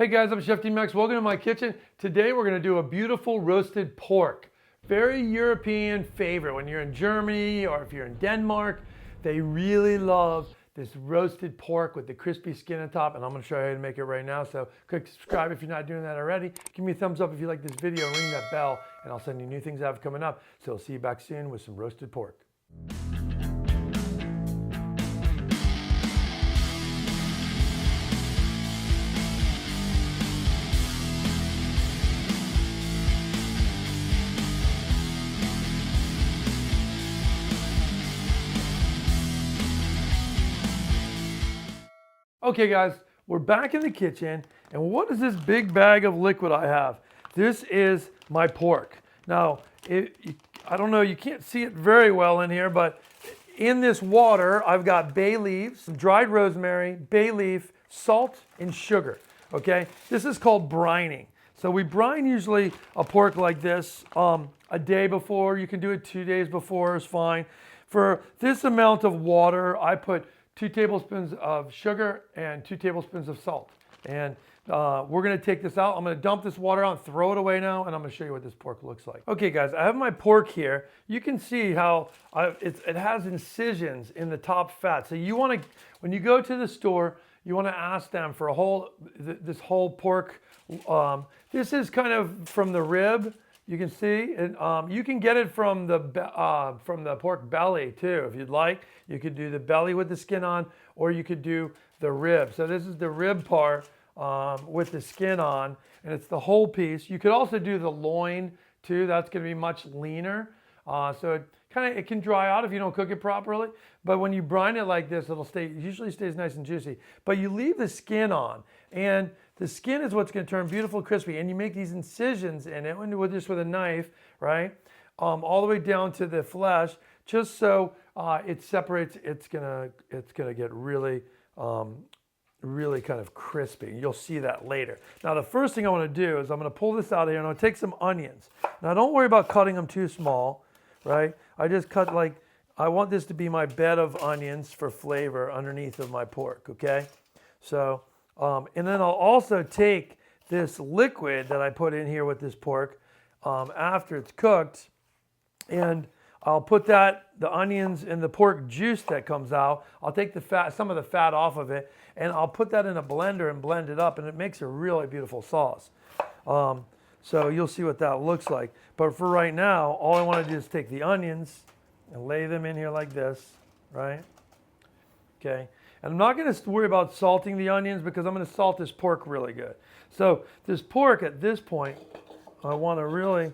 Hey guys, I'm Chef D-Max. Welcome to my kitchen. Today we're going to do a beautiful roasted pork. Very European favorite. When you're in Germany or if you're in Denmark, they really love this roasted pork with the crispy skin on top, and I'm going to show you how to make it right now. So click subscribe if you're not doing that already. Give me a thumbs up if you like this video, ring that bell, and I'll send you new things I have coming up. So I'll see you back soon with some roasted pork. Okay guys, we're back in the kitchen, and what is this big bag of liquid I have? This is my pork. Now, I don't know, you can't see it very well in here, but in this water, I've got bay leaves, some dried rosemary, bay leaf, salt, and sugar, okay? This is called brining. So we brine usually a pork like this a day before. You can do it 2 days before, is fine. For this amount of water, I put 2 tablespoons of sugar and 2 tablespoons of salt. And we're gonna take this out. I'm gonna dump this water out and throw it away now, and I'm gonna show you what this pork looks like. Okay guys, I have my pork here. You can see how it has incisions in the top fat. So you wanna, when you go to the store, you wanna ask them for this whole pork. This is kind of from the rib. You can see, and you can get it from the pork belly too, if you'd like. You could do the belly with the skin on, or you could do the rib. So this is the rib part with the skin on, and it's the whole piece. You could also do the loin too. That's going to be much leaner. So it can dry out if you don't cook it properly. But when you brine it like this, it usually stays nice and juicy. But you leave the skin on, and the skin is what's going to turn beautiful crispy, and you make these incisions in it with a knife, right? All the way down to the flesh, just so it separates. It's gonna get really, really kind of crispy. You'll see that later. Now the first thing I want to do is I'm going to pull this out of here, and I'll take some onions. Now don't worry about cutting them too small, right? I just cut I want this to be my bed of onions for flavor underneath of my pork. Okay, so. And then I'll also take this liquid that I put in here with this pork after it's cooked, and I'll put the onions and the pork juice that comes out. I'll take some of the fat off of it, and I'll put that in a blender and blend it up, and it makes a really beautiful sauce. So you'll see what that looks like. But for right now, all I want to do is take the onions and lay them in here like this, right? Okay. And I'm not going to worry about salting the onions because I'm going to salt this pork really good. So this pork at this point, I want to really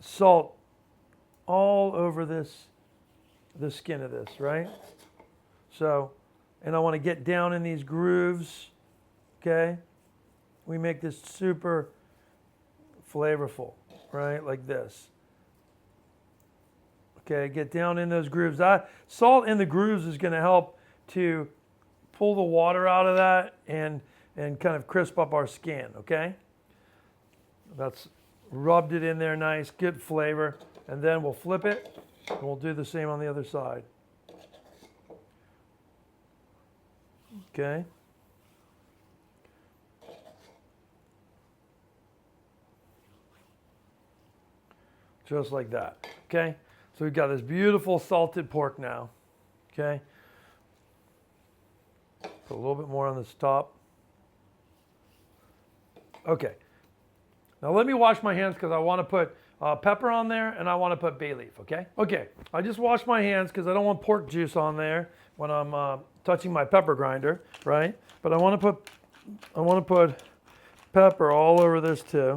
salt all over the skin of this, right? So, and I want to get down in these grooves, okay? We make this super flavorful, right? Like this. Okay, get down in those grooves. Salt in the grooves is going to help to pull the water out of that and kind of crisp up our skin, okay? That's rubbed it in there nice, good flavor, and then we'll flip it, and we'll do the same on the other side. Okay? Just like that, okay? So we've got this beautiful salted pork now, okay? Put a little bit more on this top. Okay. Now let me wash my hands because I want to put pepper on there, and I want to put bay leaf, okay? Okay, I just washed my hands because I don't want pork juice on there when I'm touching my pepper grinder, right? But I want to put pepper all over this too.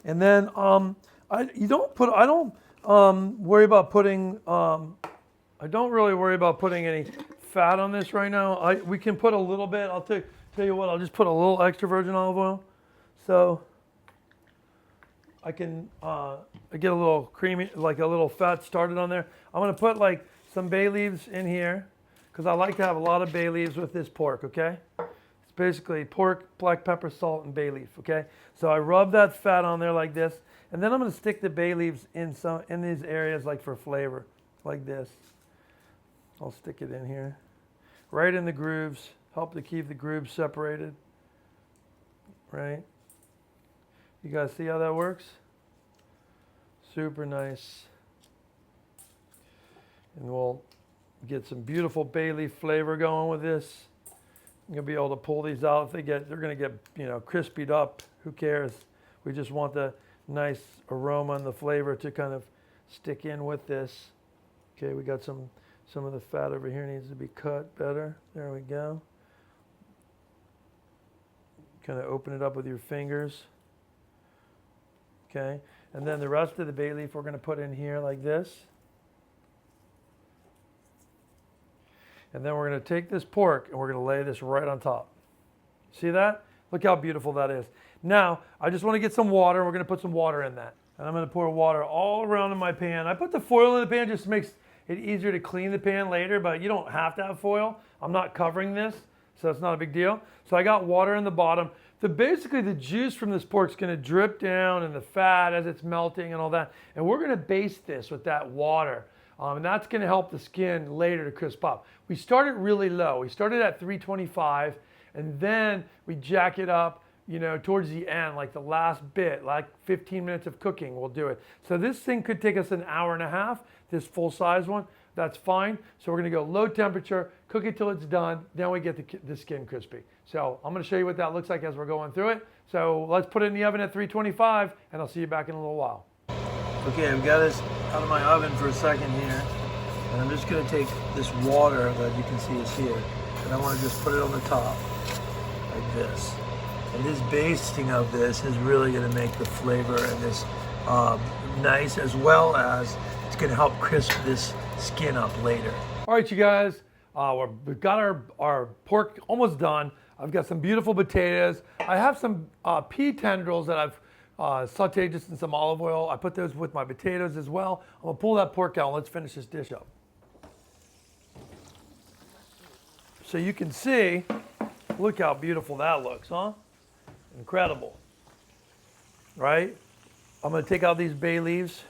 And then I don't worry about putting. I don't really worry about putting any fat on this right now. We can put a little bit. I'll tell you what. I'll just put a little extra virgin olive oil, so I can get a little creamy, like a little fat started on there. I'm gonna put some bay leaves in here because I like to have a lot of bay leaves with this pork. Okay. It's basically pork, black pepper, salt, and bay leaf. Okay. So I rub that fat on there like this. And then I'm going to stick the bay leaves in these areas for flavor, like this. I'll stick it in here. right in the grooves, help to keep the grooves separated, right? You guys see how that works? Super nice. And we'll get some beautiful bay leaf flavor going with this. You'll be able to pull these out. If they're going to get, you know, crispied up. Who cares? We just want the nice aroma and the flavor to kind of stick in with this. Okay, we got some of the fat over here needs to be cut better. There we go. Kind of open it up with your fingers. Okay, and then the rest of the bay leaf we're going to put in here like this. And then we're going to take this pork and we're going to lay this right on top. See that? Look how beautiful that is. Now, I just want to get some water. We're going to put some water in that. And I'm going to pour water all around in my pan. I put the foil in the pan just makes it easier to clean the pan later, but you don't have to have foil. I'm not covering this, so it's not a big deal. So I got water in the bottom. Basically, the juice from this pork is going to drip down in the fat as it's melting and all that. And we're going to baste this with that water. And that's going to help the skin later to crisp up. We started really low. We started at 325, and then we jack it up, you know, towards the end, like the last bit, like 15 minutes of cooking, we'll do it. So this thing could take us an hour and a half, this full-size one. That's fine. So we're going to go low temperature, cook it till it's done, then we get the skin crispy. So I'm going to show you what that looks like as we're going through it. So let's put it in the oven at 325, and I'll see you back in a little while. Okay, I've got this out of my oven for a second here, and I'm just going to take this water that you can see is here, and I want to just put it on the top, like this. And this basting of this is really going to make the flavor and this nice, as well as it's going to help crisp this skin up later. All right, you guys, we've got our pork almost done. I've got some beautiful potatoes. I have some pea tendrils that I've sauteed just in some olive oil. I put those with my potatoes as well. I'm gonna pull that pork out and let's finish this dish up. So you can see, look how beautiful that looks, huh? Incredible, right? I'm gonna take out these bay leaves.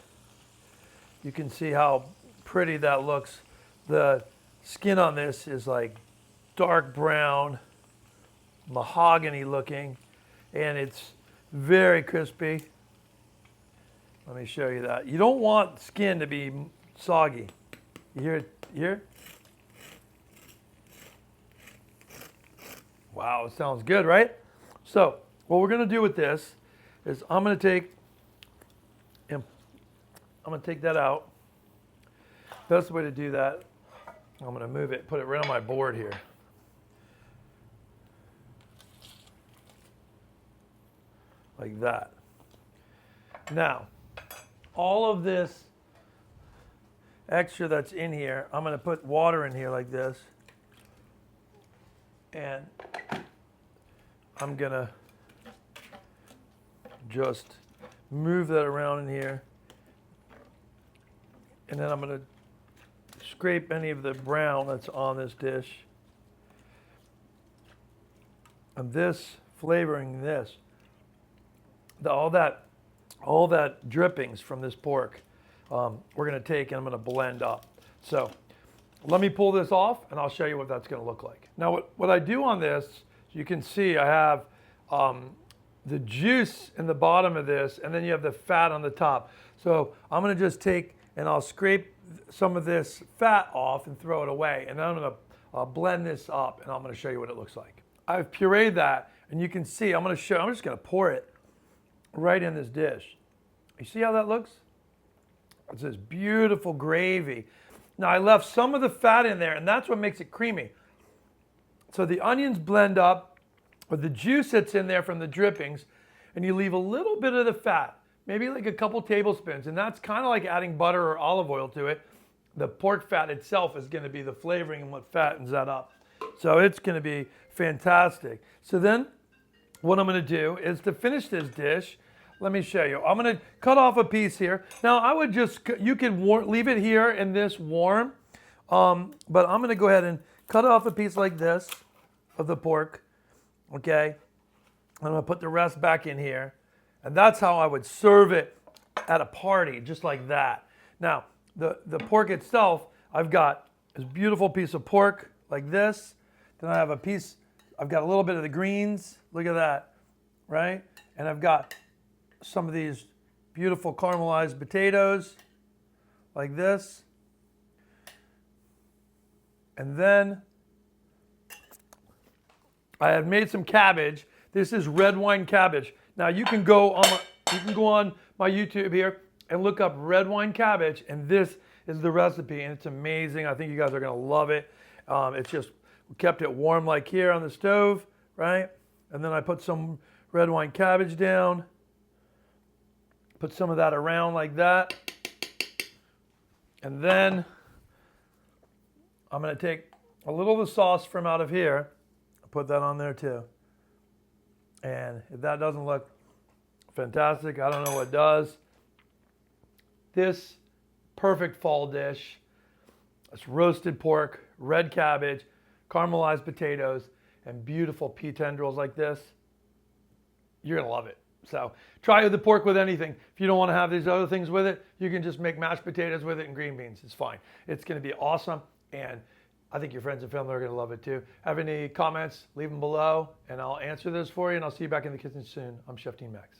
You can see how pretty that looks. The skin on this is like dark brown, mahogany looking, and it's very crispy. Let me show you that. You don't want skin to be soggy. You hear it? You hear it? Wow, it sounds good, right? So what we're going to do with this is I'm going to take that out. Best way to do that, I'm going to move it, put it right on my board here. Like that. Now, all of this extra that's in here, I'm going to put water in here like this. And I'm going to just move that around in here. And then I'm going to scrape any of the brown that's on this dish. And this, flavoring this, all that drippings from this pork, we're going to take and I'm going to blend up. So let me pull this off and I'll show you what that's going to look like. Now what I do on this, you can see I have the juice in the bottom of this, and then you have the fat on the top. So I'm going to just take and I'll scrape some of this fat off and throw it away, and then I'm going to blend this up and I'm going to show you what it looks like. I've pureed that, and you can see I'm just going to pour it right in this dish. You see how that looks? It's this beautiful gravy. Now I left some of the fat in there, and that's what makes it creamy. So the onions blend up with the juice that's in there from the drippings, and you leave a little bit of the fat, maybe like a couple tablespoons, and that's kind of like adding butter or olive oil to it. The pork fat itself is going to be the flavoring and what fattens that up. So it's going to be fantastic. So then what I'm going to do is to finish this dish, let me show you. I'm going to cut off a piece here. Now I would you can leave it here in this warm, but I'm going to go ahead and cut off a piece like this of the pork, okay? I'm going to put the rest back in here, and that's how I would serve it at a party, just like that. Now, the pork itself, I've got this beautiful piece of pork like this, Then I have a piece, I've got a little bit of the greens. Look at that, right? And I've got some of these beautiful caramelized potatoes like this. And then I have made some cabbage. This is red wine cabbage. Now you can go on my YouTube here and look up red wine cabbage, and this is the recipe, and it's amazing. I think you guys are gonna love it. It's just kept it warm like here on the stove, right? And then I put some red wine cabbage down. Put some of that around like that. And then I'm gonna take a little of the sauce from out of here, put that on there too. And if that doesn't look fantastic, I don't know what does. This perfect fall dish. It's roasted pork, red cabbage, caramelized potatoes, and beautiful pea tendrils like this. You're gonna love it. So try the pork with anything. If you don't want to have these other things with it, you can just make mashed potatoes with it and green beans. It's fine. It's gonna be awesome, and I think your friends and family are gonna love it too. Have any comments, leave them below, and I'll answer those for you, and I'll see you back in the kitchen soon. I'm Chef Dean Max.